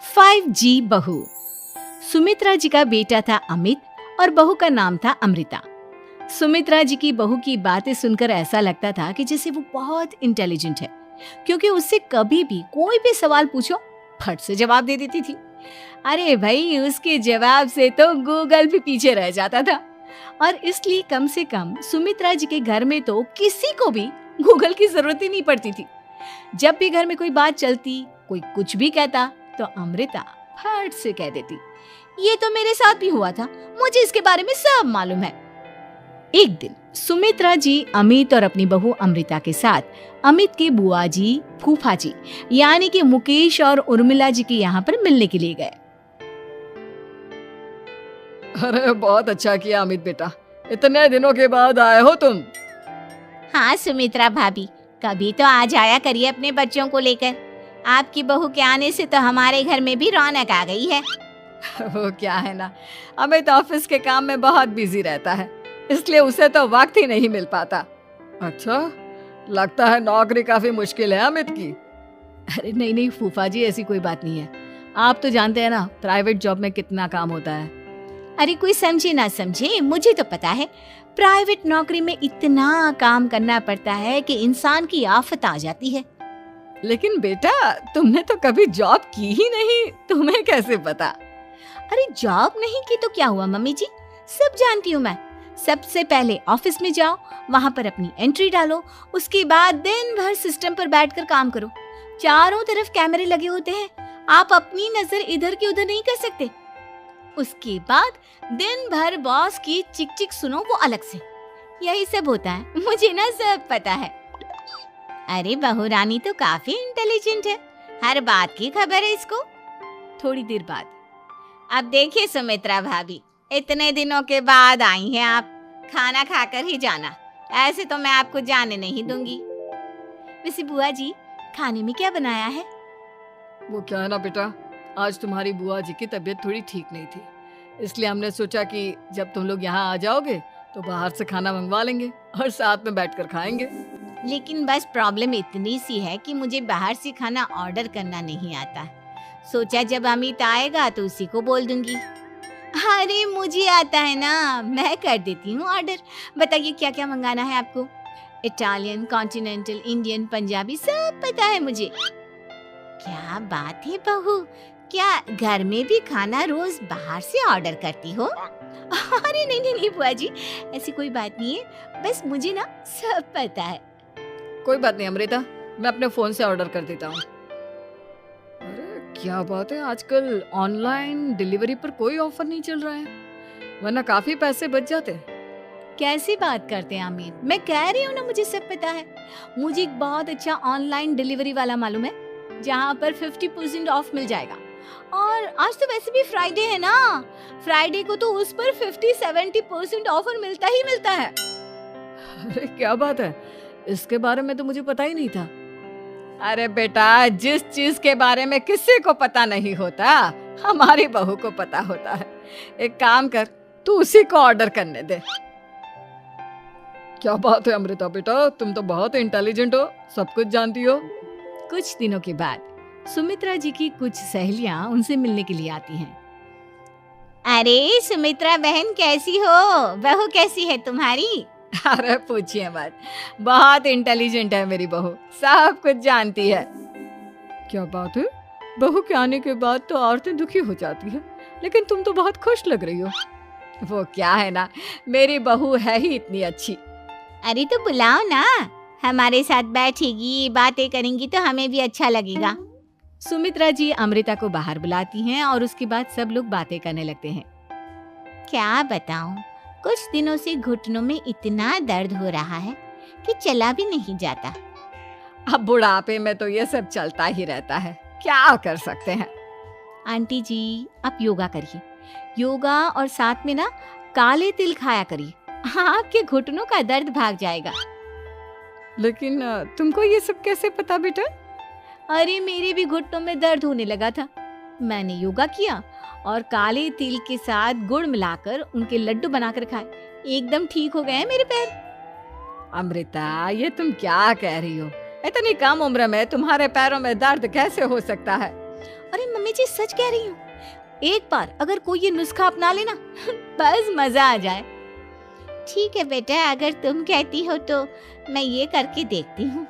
5G बहू। सुमित्रा जी का बेटा था अमित और बहू का नाम था अमृता। सुमित्रा जी की बहू की बातें सुनकर ऐसा लगता था कि जैसे वो बहुत इंटेलिजेंट है, क्योंकि उससे कभी भी कोई भी सवाल पूछो फट से जवाब दे देती थी। अरे भाई, उसके जवाब से तो गूगल भी पीछे रह जाता था। और इसलिए कम से कम सुमित्रा जी के घर में तो किसी को भी गूगल की जरूरत ही नहीं पड़ती थी। जब भी घर में कोई बात चलती, कोई कुछ भी कहता, तो अमृता फट से कह देती, ये तो मेरे साथ भी हुआ था, मुझे इसके बारे में सब मालूम है। एक दिन सुमित्रा जी अमित और अपनी बहू अमृता के साथ अमित के बुआ जी, फूफा जी यानी कि मुकेश और उर्मिला जी के यहाँ पर मिलने के लिए गए। अरे बहुत अच्छा किया अमित बेटा, इतने दिनों के बाद आए हो तुम। हाँ सुमित्रा भाभी, कभी तो आ जाया करिए अपने बच्चों को लेकर। आपकी बहू के आने से तो हमारे घर में भी रौनक आ गई है। वो क्या है ना, अमित ऑफिस के काम में बहुत बिजी रहता है, इसलिए उसे तो वक्त ही नहीं मिल पाता। अच्छा, लगता है नौकरी काफी मुश्किल है अमित की। अरे नहीं नहीं फूफा जी, ऐसी कोई बात नहीं है। आप तो जानते हैं ना प्राइवेट जॉब में कितना काम होता है। अरे कोई समझे ना समझे, मुझे तो पता है प्राइवेट नौकरी में इतना काम करना पड़ता है कि इंसान की आफत आ जाती है। लेकिन बेटा, तुमने तो कभी जॉब की ही नहीं, तुम्हें कैसे पता? अरे जॉब नहीं की तो क्या हुआ मम्मी जी, सब जानती हूँ मैं। सबसे पहले ऑफिस में जाओ, वहाँ पर अपनी एंट्री डालो, उसके बाद दिन भर सिस्टम पर बैठकर काम करो। चारों तरफ कैमरे लगे होते हैं, आप अपनी नजर इधर की उधर नहीं कर सकते। उसके बाद दिन भर बॉस की चिक चिक सुनो, वो अलग से। यही सब होता है, मुझे ना सब पता है। अरे बहू रानी तो काफी इंटेलिजेंट है, हर बात की खबर है इसको। थोड़ी देर बाद, अब देखिए सुमित्रा भाभी, इतने दिनों के बाद आई हैं आप, खाना खाकर ही जाना, ऐसे तो मैं आपको जाने नहीं दूंगी। वैसे बुआ जी, खाने में क्या बनाया है? वो क्या है ना बेटा, आज तुम्हारी बुआ जी की तबीयत थोड़ी ठीक नहीं थी, इसलिए हमने सोचा कि जब तुम लोग यहाँ आ जाओगे तो बाहर से खाना मंगवा लेंगे और साथ में बैठकर खाएंगे। लेकिन बस प्रॉब्लम इतनी सी है कि मुझे बाहर से खाना ऑर्डर करना नहीं आता। सोचा जब अमित आएगा तो उसी को बोल दूंगी। अरे मुझे आता है ना, मैं कर देती हूँ ऑर्डर। बताइए क्या क्या मंगाना है आपको? इटालियन, कॉन्टिनेंटल, इंडियन, पंजाबी, सब पता है मुझे। क्या बात है बहू, क्या घर में भी खाना रोज बाहर से ऑर्डर करती हो? अरे नहीं नहीं नहीं बुआ जी, ऐसी कोई बात नहीं है, बस मुझे ना सब पता है। कोई बात नहीं अमृता, मैं अपने फोन से ऑर्डर कर देता हूँ। अरे क्या बात है, आजकल ऑनलाइन डिलीवरी पर कोई ऑफर नहीं चल रहा है, वरना काफी पैसे बच जाते। कैसी बात करते हैं अमीर, मैं कह रही हूँ ना मुझे सब पता है। मुझे एक बहुत अच्छा ऑनलाइन डिलीवरी वाला मालूम है, जहाँ पर 50% ऑफ मिल जाएगा। और आज तो वैसे भी फ्राइडे है ना, फ्राइडे को तो उस पर 50-70% ऑफर मिलता ही मिलता है। अरे क्या बात है, इसके बारे में तो मुझे पता ही नहीं था। अरे बेटा, जिस चीज के बारे में किसी को पता नहीं होता, हमारी बहू को पता होता है। एक काम कर, तू उसी को ऑर्डर करने दे। क्या बात है अमृता बेटा, तुम तो बहुत इंटेलिजेंट हो, सब कुछ जानती हो। कुछ दिनों के बाद सुमित्रा जी की कुछ सहेलियां उनसे मिलने के लिए आती हैं। अरे सुमित्रा बहन कैसी हो, बहू कैसी है तुम्हारी? अरे पूछिए मत, बहुत इंटेलिजेंट है मेरी बहू, सब कुछ जानती है। क्या बात है, बहू के आने के बाद तो औरतें दुखी हो जाती है, लेकिन तुम तो बहुत खुश लग रही हो। वो क्या है ना, मेरी बहू है ही इतनी अच्छी। अरे तो बुलाओ ना, हमारे साथ बैठेगी, बातें करेंगी तो हमें भी अच्छा लगेगा। सुमित्रा जी अमृता को बाहर बुलाती हैं और उसके बाद सब लोग बातें करने लगते हैं। क्या बताऊं, कुछ दिनों से घुटनों में इतना दर्द हो रहा है कि चला भी नहीं जाता। अब बुढ़ापे में तो ये सब चलता ही रहता है, क्या कर सकते हैं। आंटी जी, आप योगा करिए, योगा और साथ में ना काले तिल खाया करिए, आपके घुटनों का दर्द भाग जाएगा। लेकिन तुमको ये सब कैसे पता बेटा? अरे मेरे भी घुटनों में दर्द होने लगा था, मैंने योगा किया और काले तिल के साथ गुड़ मिलाकर उनके लड्डू बनाकर खाए, एकदम ठीक हो गए हैं मेरे पैर। अमृता, ये तुम क्या कह रही हो? इतनी कम उम्र में तुम्हारे पैरों में दर्द कैसे हो सकता है? अरे मम्मी जी सच कह रही हूँ, एक बार अगर कोई ये नुस्खा अपना लेना बस मजा आ जाए। ठीक है बेटा, अगर तुम कहती हो तो मैं ये करके देखती हूँ।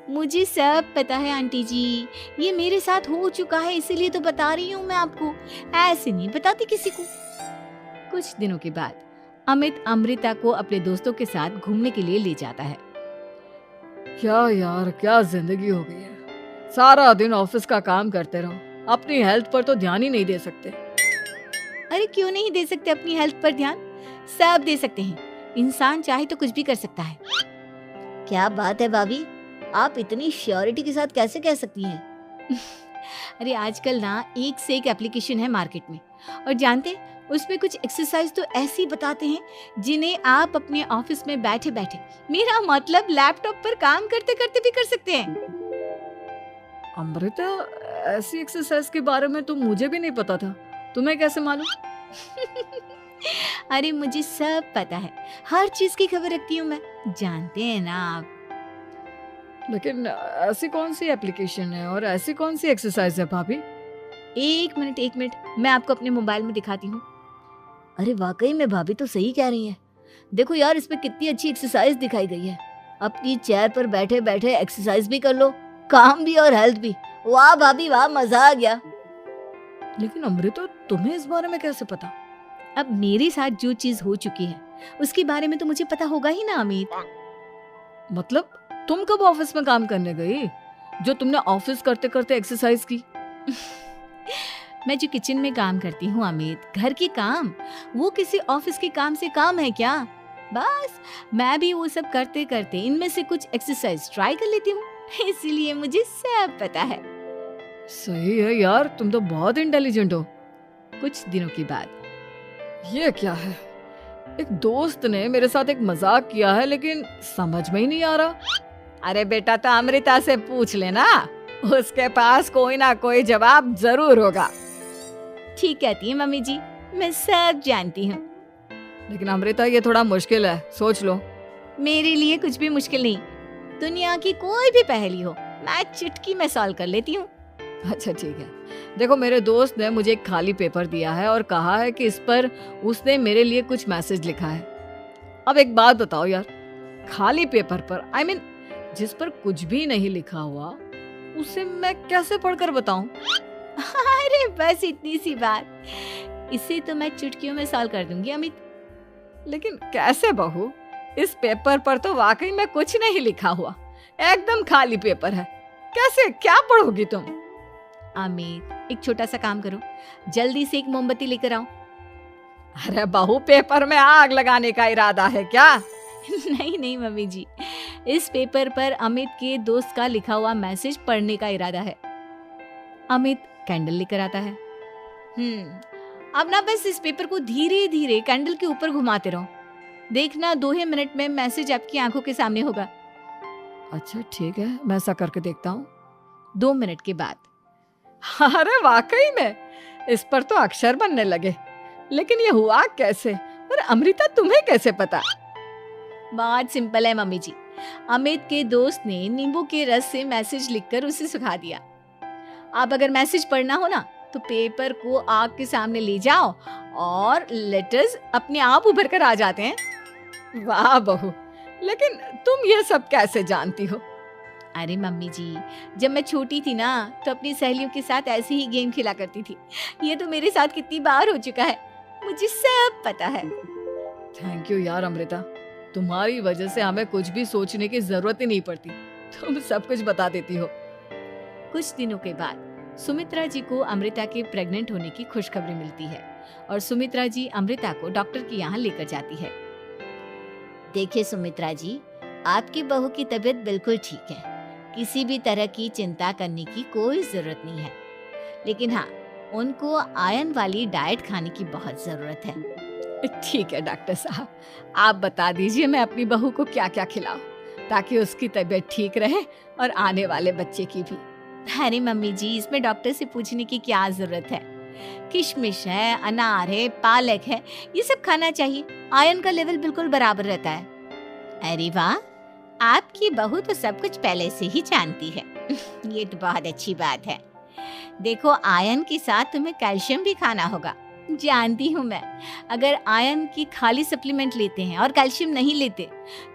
मुझे सब पता है आंटी जी, ये मेरे साथ हो चुका है, इसीलिए तो बता रही हूँ मैं आपको, ऐसे नहीं बताती किसी को। कुछ दिनों के बाद अमित अमृता को अपने दोस्तों के साथ घूमने के लिए ले जाता है। क्या यार, क्या जिंदगी हो गई है। सारा दिन ऑफिस का काम करते रहो, अपनी हेल्थ पर तो ध्यान ही नहीं दे सकते। अरे क्यों नहीं दे सकते अपनी हेल्थ पर ध्यान, सब दे सकते हैं। इंसान चाहे तो कुछ भी कर सकता है। क्या बात है भाभी, आप इतनी श्योरिटी के साथ कैसे कह सकती हैं? अरे आजकल ना एक से एक एप्लीकेशन है मार्केट में, और जानते उसमें कुछ एक्सरसाइज तो ऐसी बताते हैं जिन्हें आप अपने ऑफिस में बैठे बैठे, मेरा मतलब लैपटॉप पर काम करते करते भी कर सकते हैं। अमृता, ऐसी एक्सरसाइज के बारे में तो मुझे भी नहीं पता था, तुम्हें कैसे मालूम? अरे मुझे सब पता है, हर चीज की खबर रखती हूँ मैं, जानते हैं ना आप। लेकिन ऐसी कौन सी एप्लीकेशन है और ऐसी कौन सी एक्सरसाइज है भाभी? एक मिनट, मैं आपको अपने मोबाइल में दिखाती हूँ। अरे वाकई में भाभी तो सही कह रही हैं। देखो यार, इसमें कितनी अच्छी एक्सरसाइज दिखाई गई है। अपनी चेयर पर बैठे बैठे एक्सरसाइज भी कर लो, काम भी और हेल्थ भी। वाह भाभी वाह, मजा आ गया। लेकिन अमृता, तुम्हें इस बारे में कैसे पता? अब मेरे साथ जो चीज हो चुकी है उसके बारे में तो मुझे पता होगा ही ना अमित। मतलब तुम कब ऑफिस में काम करने गई जो तुमने ऑफिस करते करते एक्सरसाइज की? मैं जो किचन में काम करती हूँ अमित, घर के काम, वो किसी ऑफिस के काम से काम है क्या? बस मैं भी वो सब करते करते इनमें से कुछ एक्सरसाइज ट्राई कर लेती हूँ, इसीलिए मुझे सब पता है। सही है यार, तुम तो बहुत इंटेलिजेंट हो। कुछ दिनों के बाद, ये क्या है, एक दोस्त ने मेरे साथ एक मजाक किया है लेकिन समझ में ही नहीं आ रहा। अरे बेटा, तो अमृता से पूछ लेना, उसके पास कोई ना कोई जवाब जरूर होगा। ठीक कहती है मम्मी जी, मैं सब जानती हूँ। लेकिन अमृता, ये थोड़ा मुश्किल है, सोच लो। मेरे लिए कुछ भी मुश्किल नहीं, दुनिया की कोई भी पहेली हो मैं चुटकी में सॉल्व कर लेती हूँ। अच्छा ठीक है, देखो मेरे दोस्त ने मुझे एक खाली पेपर दिया है और कहा है कि इस पर उसने मेरे लिए कुछ मैसेज लिखा है। अब एक बात बताओ यार, खाली पेपर पर, I mean, जिस पर कुछ भी नहीं लिखा हुआ, उसे मैं कैसे पढ़कर बताऊं? अरे बस इतनी सी बात, इसे तो मैं चुटकियों में सॉल्व कर दूंगी अमित। लेकिन कैसे बहू, इस पेपर पर तो वाकई में कुछ नहीं लिखा हुआ, एकदम खाली पेपर है, कैसे, क्या पढ़ोगी तुम? अमित, एक छोटा सा काम करो, जल्दी से एक मोमबत्ती लेकर आओ। अरे बहू, पेपर में आग लगाने का इरादा है क्या? नहीं मम्मी जी, इस पेपर पर अमित के दोस्त का लिखा हुआ मैसेज पढ़ने का इरादा है। अमित कैंडल लेकर आता है। अब ना बस इस पेपर को धीरे धीरे कैंडल के ऊपर घुमाते रहो, देखना 2 ही मिनट में मैसेज आपकी आंखों के सामने होगा। अच्छा ठीक है, मैं ऐसा करके देखता हूँ। 2 मिनट के बाद, अरे वाकई में इस पर तो अक्षर बनने लगे, लेकिन ये हुआ कैसे? और अमृता, तुम्हें कैसे पता? बहुत सिंपल है मम्मी जी, अमित के दोस्त ने नींबू के रस से मैसेज लिखकर उसे सुखा दिया। आप अगर मैसेज पढ़ना हो ना तो पेपर को आग के सामने ले जाओ और लेटर्स अपने आप उभर कर आ जाते हैं। वाह बहू, लेकिन तुम ये सब कैसे जानती हो? अरे मम्मी जी, जब मैं छोटी थी ना तो अपनी सहेलियों के साथ ऐसे ही गेम खेला करती थी। ये तो मेरे साथ कितनी बार हो चुका है, मुझे सब पता है। थैंक यू यार अमृता, तुम्हारी वजह से हमें कुछ भी सोचने की जरूरत ही नहीं पड़ती, तुम सब कुछ बता देती हो। कुछ दिनों के बाद सुमित्रा जी को अमृता के प्रेग्नेंट होने की खुशखबरी मिलती है और सुमित्रा जी अमृता को डॉक्टर के यहाँ लेकर जाती है। देखिए सुमित्रा जी, आपकी बहू की तबीयत बिल्कुल ठीक है, किसी भी तरह की चिंता करने की कोई जरूरत नहीं है, लेकिन हाँ, उनको आयरन वाली डाइट खाने की बहुत जरूरत है। ठीक है डॉक्टर साहब, आप बता दीजिए मैं अपनी बहू को क्या क्या खिलाऊं ताकि उसकी तबीयत ठीक रहे और आने वाले बच्चे की भी। अरे मम्मी जी, इसमें डॉक्टर से पूछने की क्या जरूरत है, किशमिश है, अनार है, पालक है, ये सब खाना चाहिए, आयरन का लेवल बिल्कुल बराबर रहता है। अरे वाह, आपकी बहू तो सब कुछ पहले से ही जानती है। ये तो बहुत अच्छी बात है। देखो, आयरन के साथ तुम्हें कैल्शियम भी खाना होगा। जानती हूँ मैं, अगर आयरन की खाली सप्लीमेंट लेते हैं और कैल्शियम नहीं लेते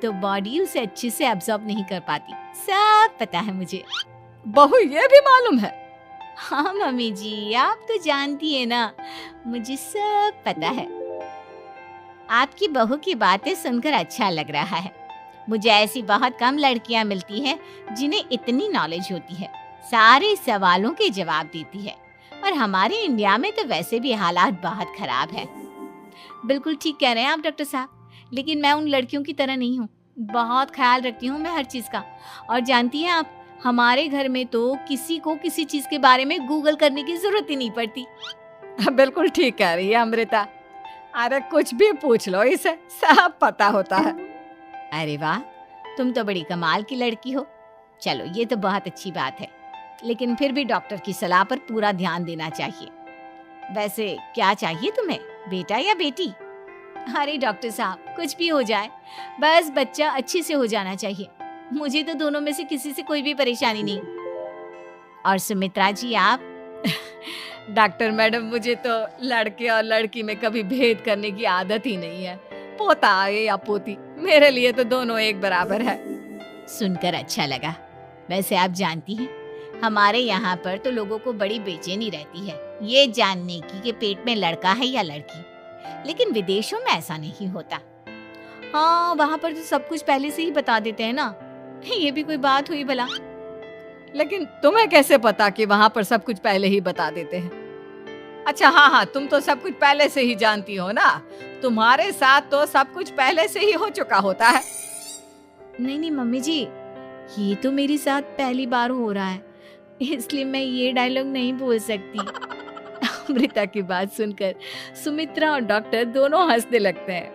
तो बॉडी उसे अच्छे से एब्जॉर्ब नहीं कर पाती। सब पता है मुझे। बहू ये भी मालूम है? हाँ मम्मी जी, आप तो जानती है ना, मुझे सब पता है। आपकी बहू की बातें सुनकर अच्छा लग रहा है। मुझे ऐसी बहुत कम लड़कियां मिलती हैं जिन्हें इतनी नॉलेज होती है, सारे सवालों के जवाब देती है। और हमारे इंडिया में तो वैसे भी हालात बहुत खराब है। बिल्कुल ठीक कह रहे हैं आप डॉक्टर साहब, लेकिन मैं उन लड़कियों की तरह नहीं हूँ। बहुत ख्याल रखती हूँ मैं हर चीज़ का। और जानती हैं आप, हमारे घर में तो किसी को किसी चीज़ के बारे में गूगल करने की जरूरत ही नहीं पड़ती। बिल्कुल ठीक कह रही है अमृता। अरे कुछ भी पूछ लो, इसे सब पता होता है। अरे वाह, तुम तो बड़ी कमाल की लड़की हो। चलो, ये तो बहुत अच्छी बात है, लेकिन फिर भी डॉक्टर की सलाह पर पूरा ध्यान देना चाहिए। वैसे क्या चाहिए तुम्हें, बेटा या बेटी? अरे डॉक्टर साहब, कुछ भी हो जाए, बस बच्चा अच्छे से हो जाना चाहिए। मुझे तो दोनों में से किसी से कोई भी परेशानी नहीं। और सुमित्रा जी, आप? डॉक्टर मैडम, मुझे तो लड़के और लड़की में कभी भेद करने की आदत ही नहीं है। पोता आए या पोती, मेरे लिए तो दोनों एक बराबर है। सुनकर अच्छा लगा। वैसे आप जानती हैं, हमारे यहाँ पर तो लोगों को बड़ी बेचैनी रहती है ये जानने की कि पेट में लड़का है या लड़की, लेकिन विदेशों में ऐसा नहीं होता। हाँ, वहाँ पर तो सब कुछ पहले से ही बता देते हैं ना। ये भी कोई बात हुई भला? लेकिन तुम्हें कैसे पता कि वहां पर सब कुछ पहले ही बता देते हैं? अच्छा हाँ, तुम तो सब कुछ पहले से ही जानती हो ना। तुम्हारे साथ तो सब कुछ पहले से ही हो चुका होता है। नहीं मम्मी जी, ये तो मेरे साथ पहली बार हो रहा है, इसलिए मैं ये डायलॉग नहीं बोल सकती। अमृता की बात सुनकर सुमित्रा और डॉक्टर दोनों हंसने लगते हैं।